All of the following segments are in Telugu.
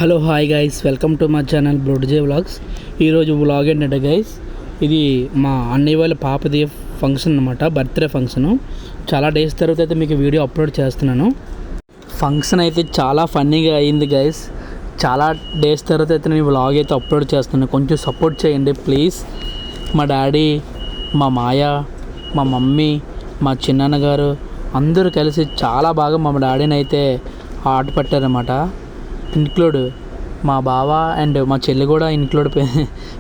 Hello hi guys, welcome to my channel బ్రోడ్జే వ్లాగ్స్. ఈరోజు వ్లాగ్ ఏంటంటే గైస్, ఇది మా అన్నయ్య వాళ్ళ పాపది ఫంక్షన్ అనమాట, బర్త్డే ఫంక్షను. చాలా డేస్ తర్వాత అయితే మీకు వీడియో అప్లోడ్ చేస్తున్నాను. ఫంక్షన్ అయితే చాలా ఫన్నీగా అయ్యింది గైస్. చాలా డేస్ తర్వాత అయితే నేను వ్లాగ్ అయితే అప్లోడ్ చేస్తున్నాను. కొంచెం సపోర్ట్ చేయండి ప్లీజ్. మా డాడీ, మా మాయ, మా మమ్మీ, మా చిన్నాన్నగారు అందరూ కలిసి చాలా బాగా మా డాడీని అయితే ఆట పట్టారన్నమాట. ఇన్క్లూడ్ మా బావ అండ్ మా చెల్లి కూడా ఇన్క్లూడ్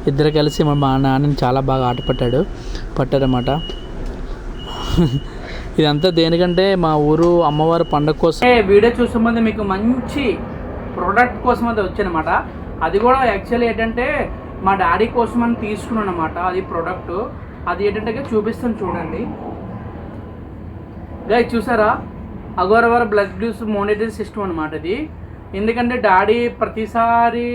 ఇద్దరు కలిసి మా నాన్నని చాలా బాగా ఆట పట్టారన్నమాట. ఇదంతా దేనికంటే మా ఊరు అమ్మవారి పండుగ కోసం వీడియో చూసే ముందు మీకు మంచి ప్రోడక్ట్ కోసం అయితే వచ్చానమాట. అది కూడా యాక్చువల్లీ ఏంటంటే మా డాడీ కోసం అని తీసుకున్నాను అనమాట. అది ప్రోడక్ట్, అది ఏంటంటే చూపిస్తాను చూడండి గైస్. చూసారా, అగోరవర్ బ్లడ్ గ్లూకోజ్ మానిటరింగ్ సిస్టమ్ అనమాట ఇది. ఎందుకంటే డాడీ ప్రతిసారి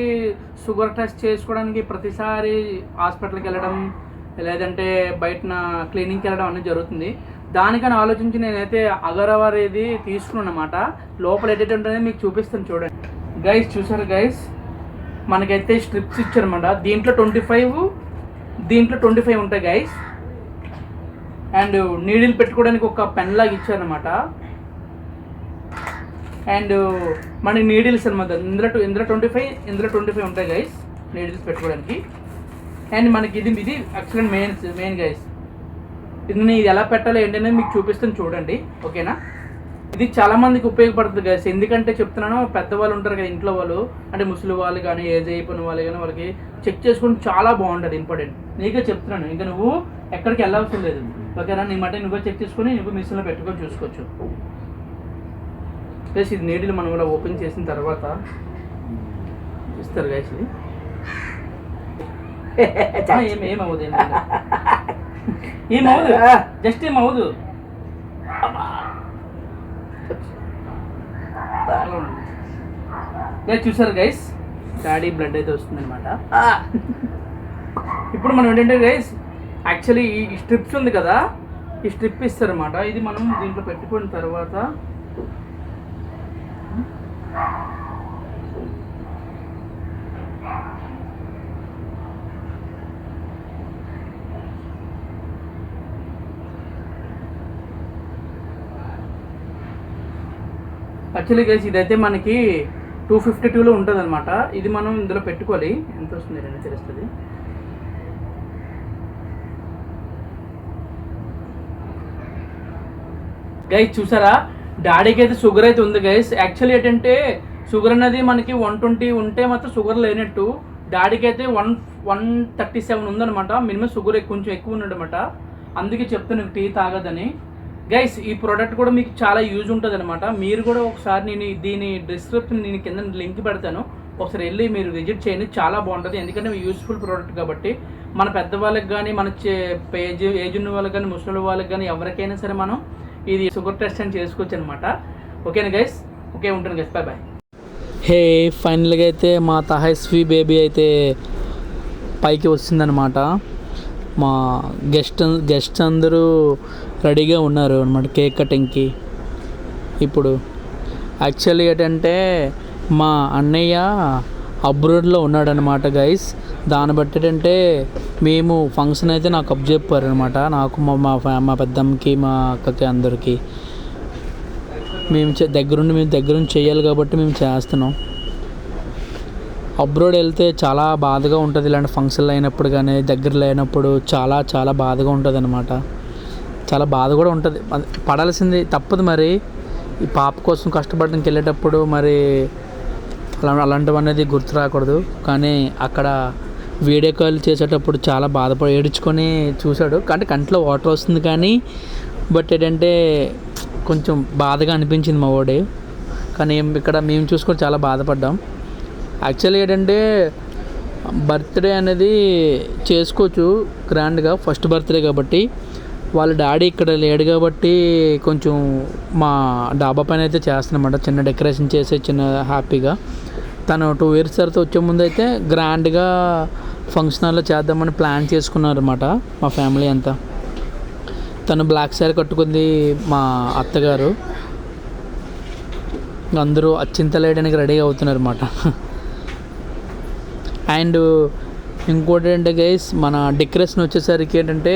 షుగర్ టెస్ట్ చేసుకోవడానికి ప్రతిసారి హాస్పిటల్కి వెళ్ళడం లేదంటే బయటన క్లినిక్కి వెళ్ళడం అనేది జరుగుతుంది. దానికని ఆలోచించి నేనైతే అగరవర్ ఇది తీసుకున్నాను అనమాట. లోపల ఎడిట్ ఉంటుంది మీకు చూపిస్తాను చూడండి గైస్. చూసారు గైస్, మనకైతే స్ట్రిప్స్ ఇచ్చారనమాట. దీంట్లో 25 ఉంటాయి గైస్. అండ్ నీడిల్ పెట్టుకోవడానికి ఒక పెన్ లాగా ఇచ్చారనమాట. అండ్ మనకి నీడిల్స్ అనమాట. ఇందులో 25 ఉంటాయి గైస్ నీడిల్స్ పెట్టుకోవడానికి. అండ్ మనకి ఇది యాక్చువల్ మెయిన్ గైస్. ఇది ఎలా పెట్టాలి ఏంటనేది మీకు చూపిస్తాను చూడండి, ఓకేనా. ఇది చాలా మందికి ఉపయోగపడుతుంది గైస్. ఎందుకంటే చెప్తున్నాను, పెద్దవాళ్ళు ఉంటారు కదా ఇంట్లో వాళ్ళు, అంటే ముసలి వాళ్ళు కానీ ఏజ్ అయిపోయిన వాళ్ళు కానీ వాళ్ళకి చెక్ చేసుకుని చాలా బాగుంటుంది. ఇంపార్టెంట్ నీకే చెప్తున్నాను, ఇంకా నువ్వు ఎక్కడికి వెళ్ళవసరం లేదు, ఓకేనా. నీ మాట నువ్వు చెక్ చేసుకుని నువ్వు మిషన్లో పెట్టుకొని చూసుకోవచ్చు గైస్. ఇది నీడిల్ మనం ఇలా ఓపెన్ చేసిన తర్వాత ఇస్తారు గైస్. ఇది ఏమవుదు జస్ట్ ఏమవుదు. గైస్ చూసారు గైస్, డాడీ బ్లడ్ అయితే వస్తుంది అనమాట. ఇప్పుడు మనం ఏంటంటే గైస్, యాక్చువల్లీ ఈ స్ట్రిప్స్ ఉంది కదా, ఈ స్ట్రిప్ ఇస్తారనమాట. ఇది మనం దీంట్లో పెట్టుకున్న తర్వాత యాక్చువల్లీ గైస్ ఇదైతే మనకి 252లో ఉంటుంది అనమాట. ఇది మనం ఇందులో పెట్టుకోవాలి. ఎంత వస్తుంది అని తెలుస్తుంది. గైస్ చూసారా, డాడీకి అయితే షుగర్ అయితే ఉంది గైస్. యాక్చువల్లీ ఏంటంటే షుగర్ అనేది మనకి 120 ఉంటే మాత్రం షుగర్ లేనట్టు. డాడీకి అయితే 137 ఉందనమాట. మినిమం షుగర్ కొంచెం ఎక్కువ ఉన్నదన్నమాట. అందుకే చెప్తాను టీ తాగదని గైస్. ఈ ప్రోడక్ట్ కూడా మీకు చాలా యూజ్ ఉంటుంది అనమాట. మీరు కూడా ఒకసారి నేను దీని డిస్క్రిప్షన్ నేను కింద లింక్ పెడతాను, ఒకసారి వెళ్ళి మీరు విజిట్ చేయండి. చాలా బాగుంటుంది. ఎందుకంటే యూస్ఫుల్ ప్రోడక్ట్ కాబట్టి మన పెద్దవాళ్ళకి కానీ మన ఏజ్ ఉన్న వాళ్ళకి కానీ ముసలి వాళ్ళకి కానీ ఎవరికైనా సరే మనం ఇది షుగర్ టెస్ట్ అని చేసుకోవచ్చు అనమాట. ఓకేనా గైస్, ఓకే ఉంటాను గైస్, బాయ్ బాయ్. హే, ఫైనల్గా అయితే మా తహస్వి బేబీ అయితే పైకి వచ్చిందనమాట. మా గెస్ట్ అందరూ రెడీగా ఉన్నారు అనమాట కేక్ కటింగ్కి. ఇప్పుడు యాక్చువల్లీ ఏంటంటే మా అన్నయ్య అబ్రాడ్లో ఉన్నాడనమాట గైస్. దాన్ని బట్టి ఏంటంటే మేము ఫంక్షన్ అయితే నాకు చెప్పారనమాట. నాకు మా పెద్దమ్మకి మా అక్కకి అందరికీ మేము దగ్గరుండి చేయాలి కాబట్టి మేము చేస్తున్నాం. అబ్రాడ్ వెళ్తే చాలా బాధగా ఉంటుంది. ఇలాంటి ఫంక్షన్లు అయినప్పుడు కానీ దగ్గర లేనప్పుడు చాలా బాధగా ఉంటుంది అనమాట. చాలా బాధ కూడా ఉంటుంది. పడాల్సింది తప్పదు మరి. ఈ పాప కోసం కష్టపడడానికి వెళ్ళేటప్పుడు మరి అలాంటివి అనేది గుర్తు రాకూడదు. కానీ అక్కడ వీడియో కాల్ చేసేటప్పుడు చాలా ఏడ్చుకొని చూశాడు. అంటే కంట్లో వాటర్ వస్తుంది కానీ బట్ ఏంటంటే కొంచెం బాధగా అనిపించింది మా వాడే. కానీ ఇక్కడ మేము చూసుకొని చాలా బాధపడ్డాం. యాక్చువల్లీ ఏంటంటే బర్త్డే అనేది చేసుకోవచ్చు గ్రాండ్గా, ఫస్ట్ బర్త్డే కాబట్టి. వాళ్ళ డాడీ ఇక్కడ లేడు కాబట్టి కొంచెం మా డాబా పైన అయితే చేస్తున్నమాట. చిన్న డెకరేషన్ చేసే చిన్న హ్యాపీగా. తను 2 years తర్వాత వచ్చే ముందు అయితే గ్రాండ్గా ఫంక్షన్ హాల్లో చేద్దామని ప్లాన్ చేసుకున్నారన్నమాట మా ఫ్యామిలీ అంతా. తను బ్లాక్ శారీ కట్టుకుంది మా అత్తగారు. అందరూ అచ్చింతలు వేయడానికి రెడీ అవుతున్నారు అన్నమాట. అండ్ ఇంకోటి ఏంటంటే గైస్, మన డెకరేషన్ వచ్చేసరికి ఏంటంటే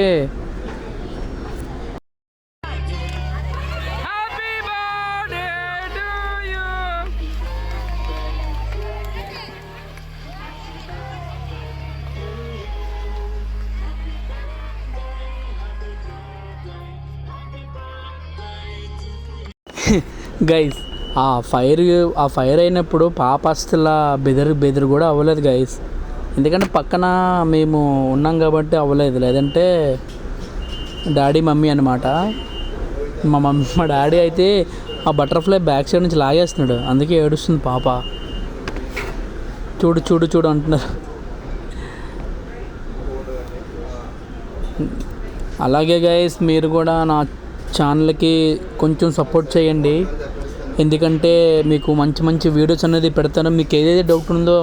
గైస్ ఆ ఫైర్ అయినప్పుడు పాప అసలు బెదిరి కూడా అవ్వలేదు గైస్. ఎందుకంటే పక్కన మేము ఉన్నాం కాబట్టి అవ్వలేదు, లేదంటే డాడీ మమ్మీ అనమాట. మా డాడీ అయితే ఆ బటర్ఫ్లై బ్యాక్ సైడ్ నుంచి లాగేస్తున్నాడు, అందుకే ఏడుస్తుంది పాప. చూడు చూడు చూడు అంటున్నారు. అలాగే గైస్, మీరు కూడా నా ఛానల్కి కొంచెం సపోర్ట్ చేయండి, ఎందుకంటే మీకు మంచి మంచి వీడియోస్ అనేది పెడతాను. మీకు ఏదైతే డౌట్ ఉందో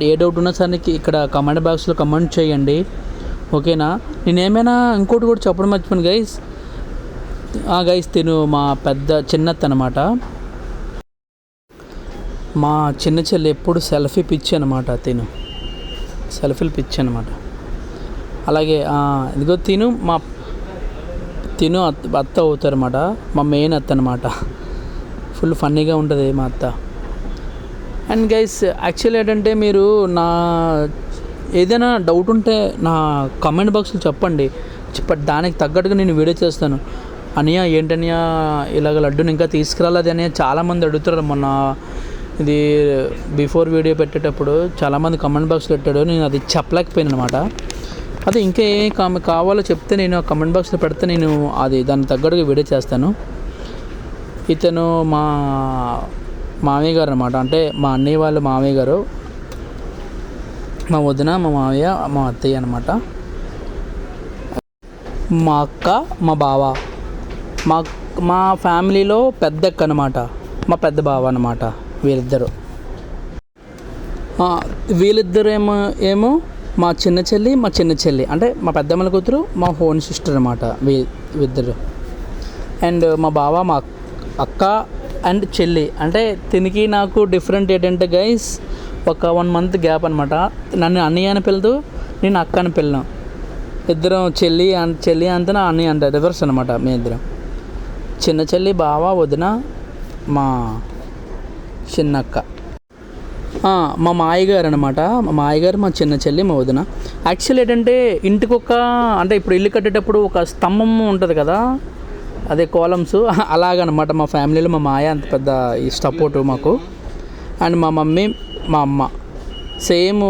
ఏ డౌట్ ఉన్నా సరే ఇక్కడ కమెంట్ బాక్స్లో కమెంట్ చేయండి, ఓకేనా. నేనేమైనా ఇంకోటి కూడా చెప్పడం మర్చిపోయాను గైస్. తిను మా చిన్నత్త అనమాట. మా చిన్న చెల్లి ఎప్పుడు సెల్ఫీ పిచ్చి అనమాట. సెల్ఫీలు పిచ్చి అనమాట. అలాగే ఇదిగో తిను అత్త అవుతారన్నమాట, మా మెయిన్ అత్త అనమాట. ఫుల్ ఫన్నీగా ఉంటుంది మా అత్త. అండ్ గైస్, యాక్చువల్లీ ఏంటంటే మీరు ఏదైనా డౌట్ ఉంటే నా కామెంట్ బాక్స్లో చెప్పండి, దానికి తగ్గట్టుగా నేను వీడియో చేస్తాను. అనియా ఏంటనియా ఇలాగ లడ్డూని ఇంకా తీసుకురాలేదు అని చాలామంది అడుగుతారు. మొన్న ఇది బిఫోర్ వీడియో పెట్టేటప్పుడు చాలామంది కామెంట్ బాక్స్లో పెట్టాడు, నేను అది చెప్పలేకపోయాను అనమాట. అదే ఇంకా ఏం కావాలో చెప్తే నేను కామెంట్ బాక్స్లో పెడితే నేను దానికి తగ్గట్టుగా వీడియో చేస్తాను. ఇతను మా మామయ్య గారు అనమాట, అంటే మా అన్నయ్య వాళ్ళ మామయ్య గారు, మా వదిన, మా మామయ్య, మా అత్తయ్య అనమాట. మా అక్క, మా బావ, మా ఫ్యామిలీలో పెద్ద అక్క అనమాట, మా పెద్ద బావ అనమాట. వీళ్ళిద్దరు ఏమో మా చిన్న చెల్లి అంటే మా పెద్దమ్మల కూతురు, మా హోన్ సిస్టర్ అనమాట వీళ్ళిద్దరు. అండ్ మా బావ, మా అక్క అండ్ చెల్లి. అంటే తినికి నాకు డిఫరెంట్ ఏంటంటే గైస్, ఒక 1 month గ్యాప్ అనమాట. నన్ను అన్నయ్య అని పిల్లదు, నేను అక్క అని పిల్లను. ఇద్దరం చెల్లి అంతా నా అన్నయ్య అంట, రివర్స్ అనమాట. మీ ఇద్దరం చిన్న చెల్లి, బావ, వదిన, మా చిన్నక్క. మా మాయగారు అనమాట. మా మాయగారు, మా చిన్న చెల్లి, మా వదిన. యాక్చువల్లీ ఏంటంటే అంటే ఇప్పుడు ఇల్లు కట్టేటప్పుడు ఒక స్తంభం ఉంటుంది కదా, అదే కాలమ్స్, అలాగనమాట. మా ఫ్యామిలీలో మా మాయ అంత పెద్ద ఈ సపోర్టు మాకు. అండ్ మా మమ్మీ, మా అమ్మ సేమ్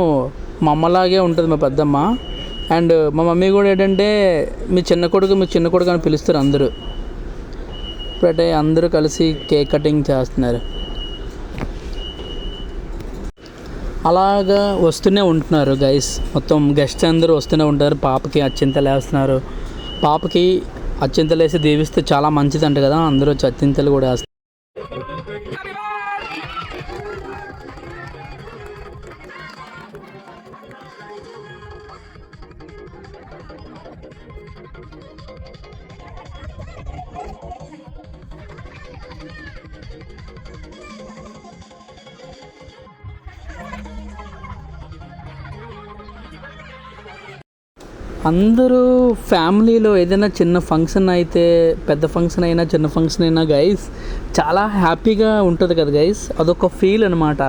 మా అమ్మలాగే ఉంటుంది మా పెద్దమ్మ. అండ్ మా మమ్మీ కూడా ఏంటంటే మీ చిన్న కొడుకు అని పిలుస్తారు అందరూ. ఇప్పుడైతే అందరూ కలిసి కేక్ కటింగ్ చేస్తున్నారు. అలాగా వస్తూనే ఉంటున్నారు గైస్, మొత్తం గెస్ట్ అందరూ వస్తూనే ఉంటారు. పాపకి అత్యంతలు వేస్తున్నారు. పాపకి అత్యంతలు వేసి దీవిస్తే చాలా మంచిదంట కదా, అందరూ వచ్చి అత్యంతలు కూడా వేస్తారు. అందరూ ఫ్యామిలీలో ఏదైనా చిన్న ఫంక్షన్ అయితే, పెద్ద ఫంక్షన్ అయినా చిన్న ఫంక్షన్ అయినా గైస్ చాలా హ్యాపీగా ఉంటుంది కదా గైస్. అదొక ఫీల్ అనమాట.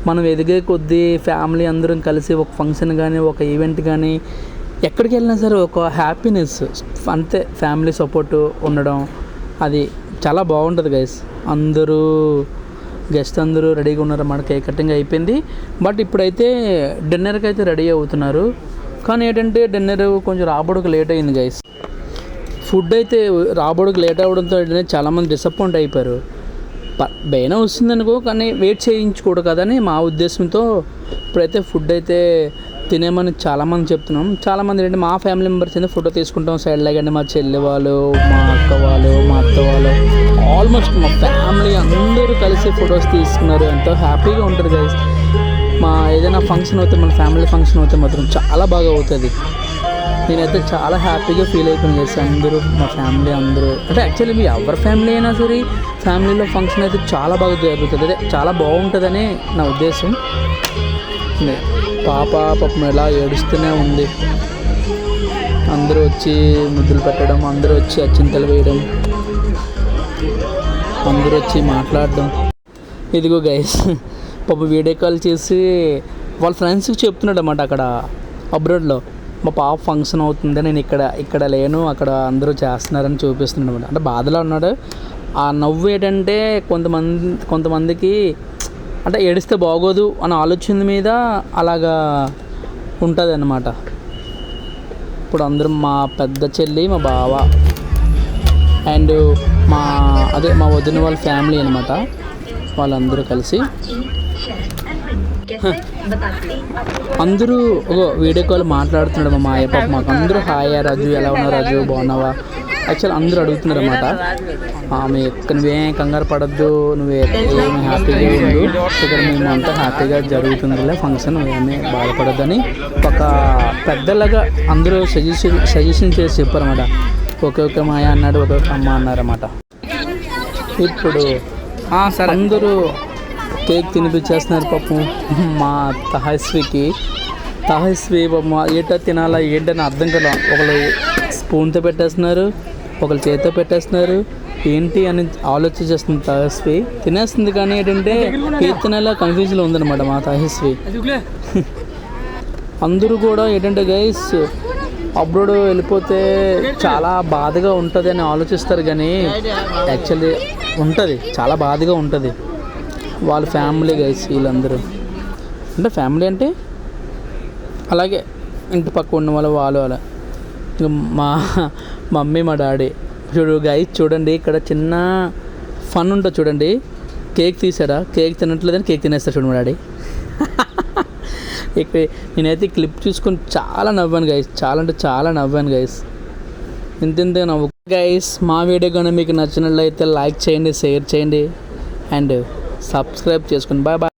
మనం ఎదిగే కొద్దీ ఫ్యామిలీ అందరం కలిసి ఒక ఫంక్షన్ కానీ, ఒక ఈవెంట్ కానీ, ఎక్కడికి వెళ్ళినా సరే ఒక హ్యాపీనెస్ అంతే. ఫ్యామిలీ సపోర్టు ఉండడం అది చాలా బాగుంటుంది గైస్. గెస్ట్ అందరూ రెడీగా ఉన్నారన్నమాట. కేక్ కటింగ్ అయిపోయింది. బట్ ఇప్పుడైతే డిన్నర్కి అయితే రెడీ అవుతున్నారు. కానీ ఏంటంటే డిన్నర్ కొంచెం రాబోడుకు లేట్ అయింది గైస్. ఫుడ్ అయితే రాబోడుకు లేట్ అవ్వడంతో ఏంటంటే చాలామంది డిసప్పాయింట్ అయిపోయారు. బయనే వస్తుందనుకో, కానీ వెయిట్ చేయించకూడదు కదని మా ఉద్దేశంతో ఇప్పుడైతే ఫుడ్ అయితే తినేమని చాలామంది చెప్తున్నాం. చాలామంది ఏంటంటే మా ఫ్యామిలీ మెంబర్స్ అయితే ఫోటో తీసుకుంటాం సైడ్ లాగండి. మా చెల్లి వాళ్ళు, మా అక్క వాళ్ళు, మా అత్త వాళ్ళు, ఆల్మోస్ట్ మా ఫ్యామిలీ అందరూ కలిసి ఫొటోస్ తీసుకున్నారు. ఎంతో హ్యాపీగా ఉంటుంది గైస్. మా ఏదైనా ఫంక్షన్ అవుతే, మన ఫ్యామిలీ ఫంక్షన్ అవుతే మాత్రం చాలా బాగా అవుతుంది. నేనైతే చాలా హ్యాపీగా ఫీల్ అయిపోయాను చేసి అందరూ, మా ఫ్యామిలీ అందరూ. అంటే యాక్చువల్లీ మీ ఎవరి ఫ్యామిలీ అయినా సరే ఫ్యామిలీలో ఫంక్షన్ అయితే చాలా బాగా జరుగుతుంది. అదే చాలా బాగుంటుందని నా ఉద్దేశం. పాప పాపం ఎలా ఏడుస్తూనే ఉంది. అందరూ వచ్చి ముద్దులు పెట్టడం, అందరూ వచ్చి అచ్చింతలు వేయడం, అందరూ వచ్చి మాట్లాడడం. ఇదిగో గైస్ పాప వీడియో కాల్ చేసి వాళ్ళ ఫ్రెండ్స్కి చెప్తున్నాడు అన్నమాట. అక్కడ అబ్రాడ్లో మా పాప ఫంక్షన్ అవుతుంది, నేను ఇక్కడ లేను, అక్కడ అందరూ చేస్తున్నారని చూపిస్తున్నాడు అనమాట. అంటే బాధలో ఉన్నాడు. ఆ నవ్వు ఏంటంటే కొంతమందికి అంటే ఏడిస్తే బాగోదు అనే ఆలోచన మీద అలాగా ఉంటుంది అన్నమాట. ఇప్పుడు అందరూ మా పెద్ద చెల్లి, మా బావ అండ్ మా వదిన వాళ్ళ ఫ్యామిలీ అనమాట, వాళ్ళందరూ కలిసి అందరూ ఒక వీడియో కాల్ మాట్లాడుతున్నాడు. మా మాయ పాప మాకు అందరూ హాయ్ రాజు, ఎలా ఉన్నావు రాజు, బాగున్నావా? యాక్చువల్ అందరూ అడుగుతున్నారు అన్నమాట. ఆమె నువ్వేం కంగారు పడద్దు, నువ్వేమి హ్యాపీగా ఉండు, ఇక్కడ మేము అంతా హ్యాపీగా జరుగుతుందిలే ఫంక్షన్, నువ్వేమీ బాధపడద్దని ఒక పెద్దలాగా అందరూ సజెషన్ చేసి చెప్పారన్నమాట. ఒకే మాయ అన్నాడు, ఒకే అమ్మ అన్నారన్నమాట. ఇప్పుడు అందరూ కేక్ తినిపించేస్తున్నారు పాపం మా తహస్వికి. పాపం ఏటో తినాలా ఏంటని అర్థం కదా. ఒకళ్ళు స్పూన్తో పెట్టేస్తున్నారు, ఒకళ్ళు చేతితో పెట్టేస్తున్నారు, ఏంటి అని ఆలోచించేస్తుంది తహస్వి. తినేస్తుంది కానీ ఏంటంటే ఏది తినాలా కన్ఫ్యూజన్లో ఉందన్నమాట మా తహస్వి. అందరూ కూడా ఏంటంటే గైస్ అబ్రాడ్ వెళ్ళిపోతే చాలా బాధగా ఉంటుంది అని ఆలోచిస్తారు, కానీ యాక్చువల్లీ ఉంటుంది, చాలా బాధగా ఉంటుంది. వాళ్ళ ఫ్యామిలీ గైస్ వీళ్ళందరూ, అంటే ఫ్యామిలీ అంటే అలాగే ఇంటి పక్క ఉన్న వాళ్ళు అలా. మా మమ్మీ మా డాడీ గైస్ చూడండి, ఇక్కడ చిన్న ఫన్ ఉంటుంది చూడండి. కేక్ తీసారా, కేక్ తినట్లేదని కేక్ తినేస్తారు చూడండి మా డాడీ. ఇక్కడ నేనైతే క్లిప్ చూసుకొని చాలా నవ్వాను గైస్, చాలా అంటే చాలా నవ్వాను గైస్, ఇంత నవ్వు గైస్. మా వీడియో కానీ మీకు నచ్చినట్లయితే లైక్ చేయండి, షేర్ చేయండి అండ్ సబ్స్క్రైబ్ చేసుకోండి. Bye bye.